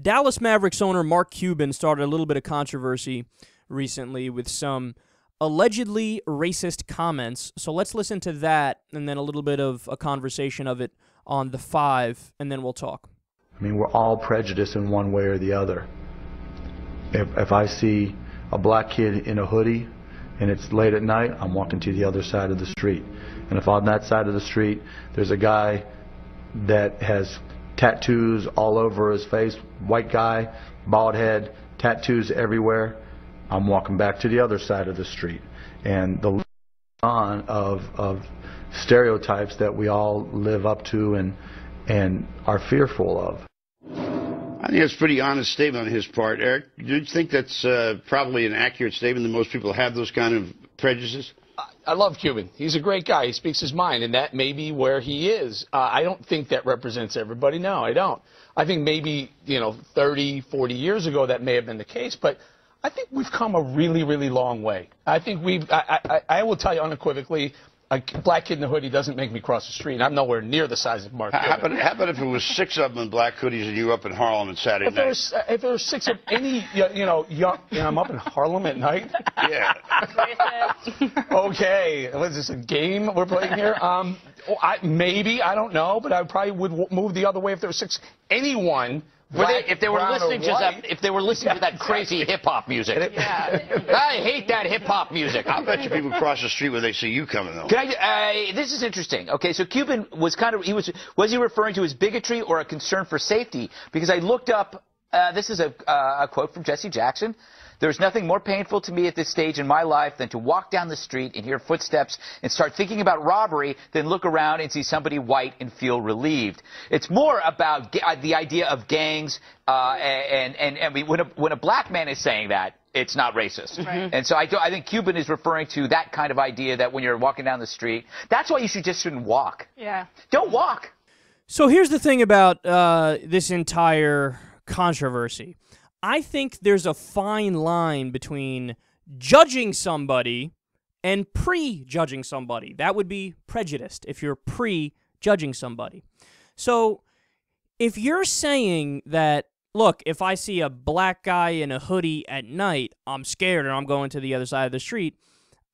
Dallas Mavericks owner Mark Cuban started a little bit of controversy recently with some allegedly racist comments. So let's listen to that and then a little bit of a conversation of it on The Five, and then we'll talk. I mean, we're all prejudiced in one way or the other. If I see a black kid in a hoodie and it's late at night, I'm walking to the other side of the street. And if on that side of the street there's a guy that has tattoos all over his face, white guy, bald head, tattoos everywhere, I'm walking back to the other side of the street. And the on of stereotypes that we all live up to and are fearful of. I think that's a pretty honest statement on his part, Eric. Do you think that's probably an accurate statement that most people have those kind of prejudices? I love Cuban. He's a great guy. He speaks his mind, and that may be where he is. I don't think that represents everybody. No, I don't. I think maybe, 30, 40 years ago that may have been the case, but I think we've come a really, really long way. I think I will tell you unequively, a black kid in a hoodie doesn't make me cross the street. And I'm nowhere near the size of Mark Cuban. How about if it was 6 of them in black hoodies and you were up in Harlem on Saturday night? If there were 6 of any, I'm up in Harlem at night? Yeah. Okay. What is this, a game we're playing here? Maybe, I don't know, but I probably would move the other way if there were 6. Anyone. If they were listening to that crazy hip hop music. I hate that hip hop music. I bet you people cross the street when they see you coming though. This is interesting. Okay, so Cuban was was he referring to his bigotry or a concern for safety? Because I looked up. This is a quote from Jesse Jackson. There's nothing more painful to me at this stage in my life than to walk down the street and hear footsteps and start thinking about robbery, then look around and see somebody white and feel relieved. It's more about the idea of gangs, and when a black man is saying that, it's not racist. Right. And so I think Cuban is referring to that kind of idea that when you're walking down the street, that's why you shouldn't walk. Yeah. Don't walk. So here's the thing about this entire controversy. I think there's a fine line between judging somebody and pre-judging somebody. That would be prejudiced if you're pre-judging somebody. So if you're saying that, look, if I see a black guy in a hoodie at night, I'm scared and I'm going to the other side of the street,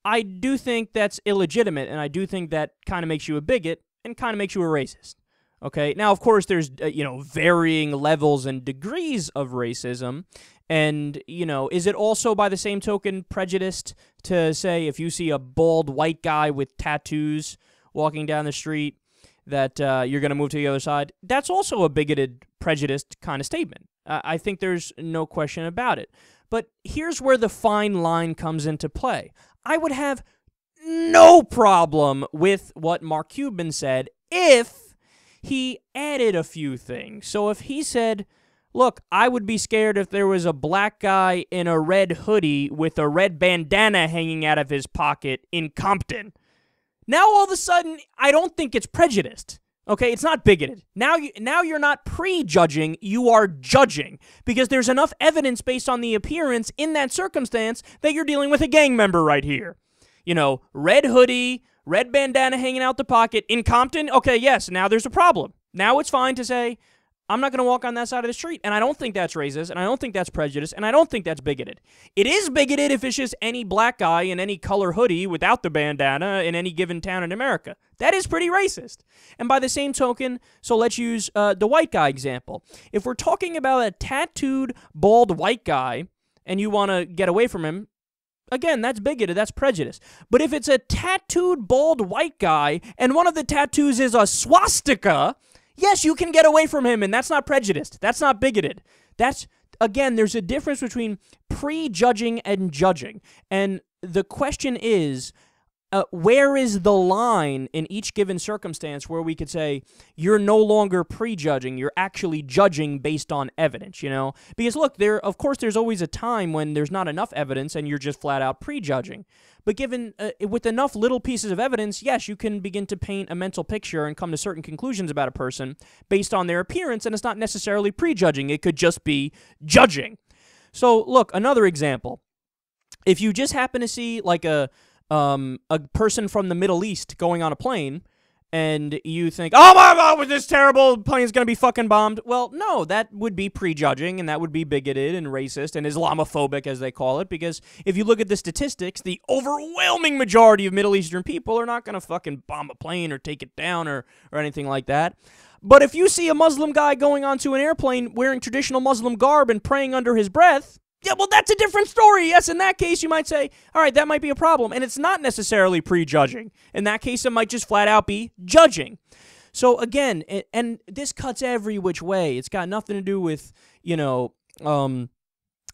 I do think that's illegitimate, and I do think that kind of makes you a bigot and kind of makes you a racist. Okay, now, of course, there's, varying levels and degrees of racism. And, is it also by the same token prejudiced to say if you see a bald white guy with tattoos walking down the street that you're going to move to the other side? That's also a bigoted, prejudiced kind of statement. I think there's no question about it. But here's where the fine line comes into play. I would have no problem with what Mark Cuban said if he added a few things. So if he said, look, I would be scared if there was a black guy in a red hoodie with a red bandana hanging out of his pocket in Compton. Now all of a sudden, I don't think it's prejudiced. Okay, it's not bigoted. Now you're not prejudging, you are judging. Because there's enough evidence based on the appearance in that circumstance that you're dealing with a gang member right here. Red hoodie, red bandana hanging out the pocket in Compton? Okay, yes, now there's a problem. Now it's fine to say, I'm not going to walk on that side of the street. And I don't think that's racist, and I don't think that's prejudice, and I don't think that's bigoted. It is bigoted if it's just any black guy in any color hoodie without the bandana in any given town in America. That is pretty racist. And by the same token, so let's use the white guy example. If we're talking about a tattooed, bald white guy, and you want to get away from him, again, that's bigoted, that's prejudice. But if it's a tattooed, bald white guy, and one of the tattoos is a swastika, yes, you can get away from him, and that's not prejudiced. That's not bigoted. Again, there's a difference between prejudging and judging. And the question is, where is the line in each given circumstance where we could say, you're no longer prejudging, you're actually judging based on evidence, Because look, of course there's always a time when there's not enough evidence and you're just flat out prejudging. But given, with enough little pieces of evidence, yes, you can begin to paint a mental picture and come to certain conclusions about a person based on their appearance, and it's not necessarily prejudging, it could just be judging. So look, another example. If you just happen to see like a person from the Middle East going on a plane, and you think, oh my God, with this terrible plane's going to be fucking bombed. Well, no, that would be prejudging, and that would be bigoted and racist and Islamophobic, as they call it, because if you look at the statistics, the overwhelming majority of Middle Eastern people are not going to fucking bomb a plane or take it down or anything like that. But if you see a Muslim guy going onto an airplane wearing traditional Muslim garb and praying under his breath, yeah, well, that's a different story. Yes, in that case, you might say, all right, that might be a problem. And it's not necessarily prejudging. In that case, it might just flat out be judging. So, again, and this cuts every which way. It's got nothing to do with,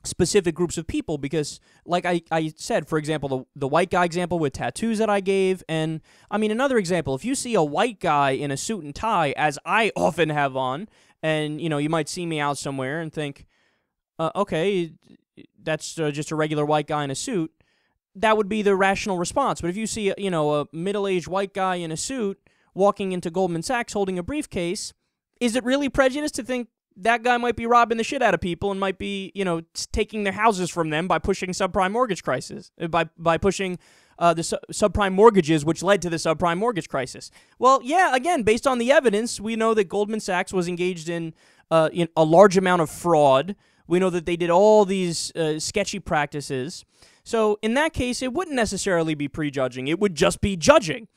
specific groups of people because, like I said, for example, the white guy example with tattoos that I gave, and, I mean, another example, if you see a white guy in a suit and tie, as I often have on, and, you might see me out somewhere and think, okay, that's just a regular white guy in a suit, that would be the rational response. But if you see, a middle-aged white guy in a suit walking into Goldman Sachs holding a briefcase, is it really prejudice to think that guy might be robbing the shit out of people and might be, taking their houses from them by pushing subprime mortgage crisis, by pushing the subprime mortgages, which led to the subprime mortgage crisis? Well, yeah, again, based on the evidence, we know that Goldman Sachs was engaged in a large amount of fraud. We know that they did all these sketchy practices. So in that case, it wouldn't necessarily be prejudging. It would just be judging.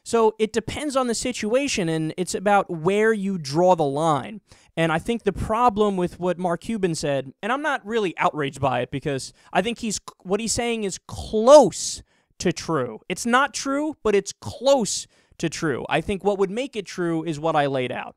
So it depends on the situation, and it's about where you draw the line. And I think the problem with what Mark Cuban said, and I'm not really outraged by it because I think what he's saying is close to true. It's not true, but it's close to true. I think what would make it true is what I laid out.